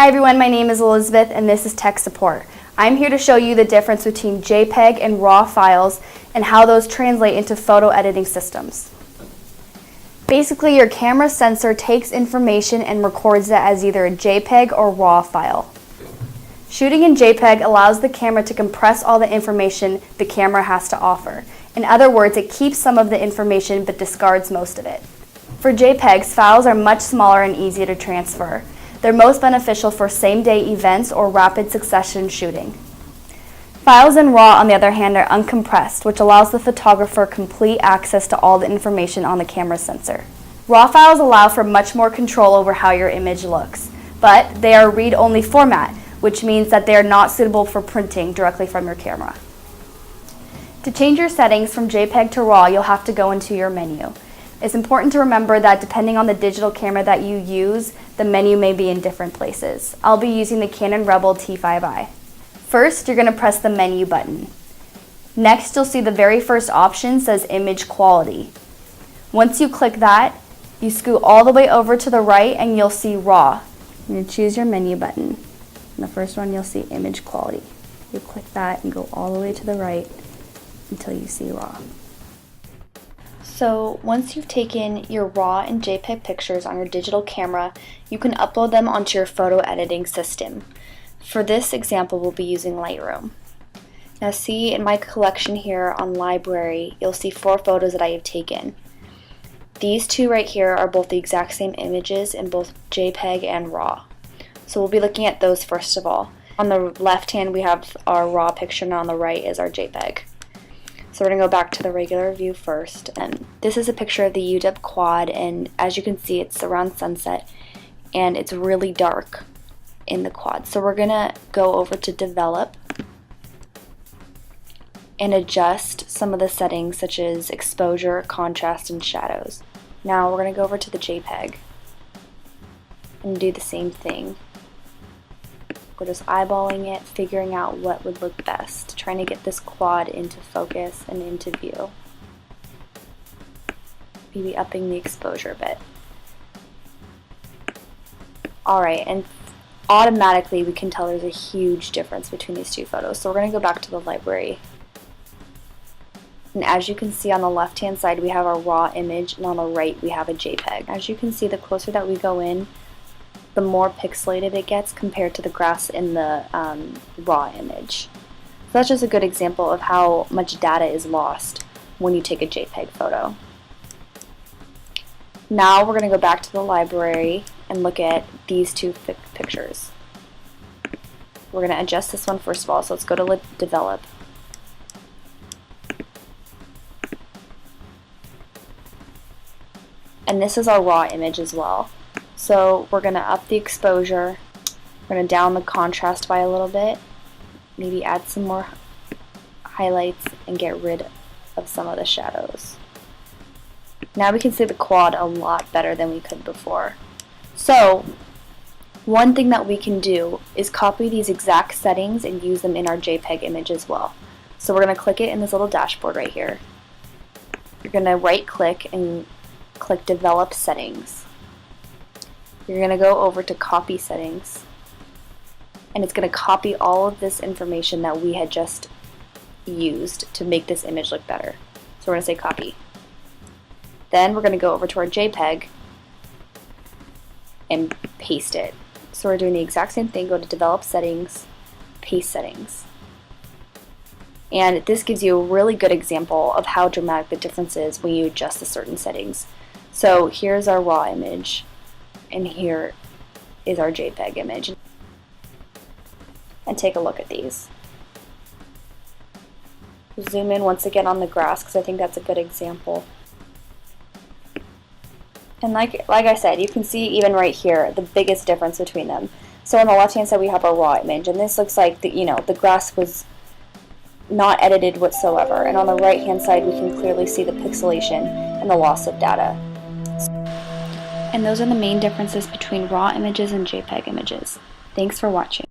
Hi everyone, my name is Elizabeth and this is Tech Support. I'm here to show you the difference between JPEG and RAW files and how those translate into photo editing systems. Basically, your camera sensor takes information and records it as either a JPEG or RAW file. Shooting in JPEG allows the camera to compress all the information the camera has to offer. In other words, it keeps some of the information but discards most of it. For JPEGs, files are much smaller and easier to transfer. They're most beneficial for same-day events or rapid succession shooting. Files in RAW, on the other hand, are uncompressed, which allows the photographer complete access to all the information on the camera sensor. RAW files allow for much more control over how your image looks, but they are read-only format, which means that they are not suitable for printing directly from your camera. To change your settings from JPEG to RAW, you'll have to go into your menu. It's important to remember that depending on the digital camera that you use, the menu may be in different places. I'll be using the Canon Rebel T5i. First, you're going to press the menu button. Next, you'll see the very first option says Image Quality. Once you click that, you scoot all the way over to the right and you'll see RAW. You're going to choose your menu button. In the first one, you'll see Image Quality. You click that and go all the way to the right until you see RAW. So once you've taken your RAW and JPEG pictures on your digital camera, you can upload them onto your photo editing system. For this example, we'll be using Lightroom. Now see in my collection here on Library, you'll see 4 photos that I have taken. These 2 right here are both the exact same images in both JPEG and RAW. So we'll be looking at those first of all. On the left hand we have our RAW picture and on the right is our JPEG. So we're going to go back to the regular view first. And this is a picture of the UW quad, and as you can see it's around sunset and it's really dark in the quad. So we're going to go over to Develop and adjust some of the settings such as exposure, contrast, and shadows. Now we're going to go over to the JPEG and do the same thing. We're just eyeballing it, figuring out what would look best, trying to get this quad into focus and into view. Maybe upping the exposure a bit. Alright, and automatically we can tell there's a huge difference between these 2 photos. So we're going to go back to the library. And as you can see on the left hand side we have our RAW image, and on the right we have a JPEG. As you can see, the closer that we go in, the more pixelated it gets compared to the grass in the RAW image. So that's just a good example of how much data is lost when you take a JPEG photo. Now we're going to go back to the library and look at these 2 pictures. We're going to adjust this one first of all, so let's go to Develop. And this is our RAW image as well. So we're going to up the exposure, we're going to down the contrast by a little bit, maybe add some more highlights and get rid of some of the shadows. Now we can see the quad a lot better than we could before. So one thing that we can do is copy these exact settings and use them in our JPEG image as well. So we're going to click it in this little dashboard right here. You're going to right click and click Develop Settings. You're going to go over to Copy Settings, and it's going to copy all of this information that we had just used to make this image look better. So we're going to say Copy. Then we're going to go over to our JPEG and paste it. So we're doing the exact same thing. Go to Develop Settings, Paste Settings. And this gives you a really good example of how dramatic the difference is when you adjust the certain settings. So here's our RAW image, and here is our JPEG image. And take a look at these. Zoom in once again on the grass because I think that's a good example. And like I said, you can see even right here the biggest difference between them. So on the left hand side we have our RAW image, and this looks like the grass was not edited whatsoever. And on the right hand side we can clearly see the pixelation and the loss of data. And those are the main differences between RAW images and JPEG images. Thanks for watching.